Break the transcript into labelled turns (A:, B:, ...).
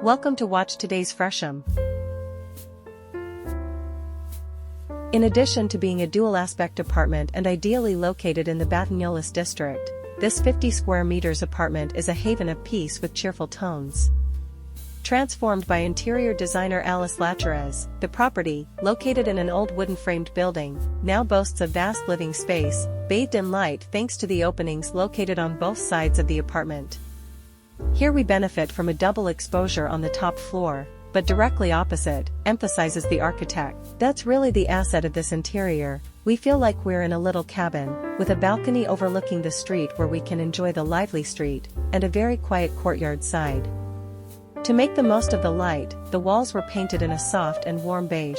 A: Welcome to watch today's Fresham. In addition to being a dual-aspect apartment and ideally located in the Batignolles district, this 50 square meters apartment is a haven of peace with cheerful tones. Transformed by interior designer Alice Lacherez, the property, located in an old wooden-framed building, now boasts a vast living space, bathed in light thanks to the openings located on both sides of the apartment. Here we benefit from a double exposure on the top floor, but directly opposite, emphasizes the architect. That's really the asset of this interior. We feel like we're in a little cabin, with a balcony overlooking the street where we can enjoy the lively street, and a very quiet courtyard side. To make the most of the light, the walls were painted in a soft and warm beige.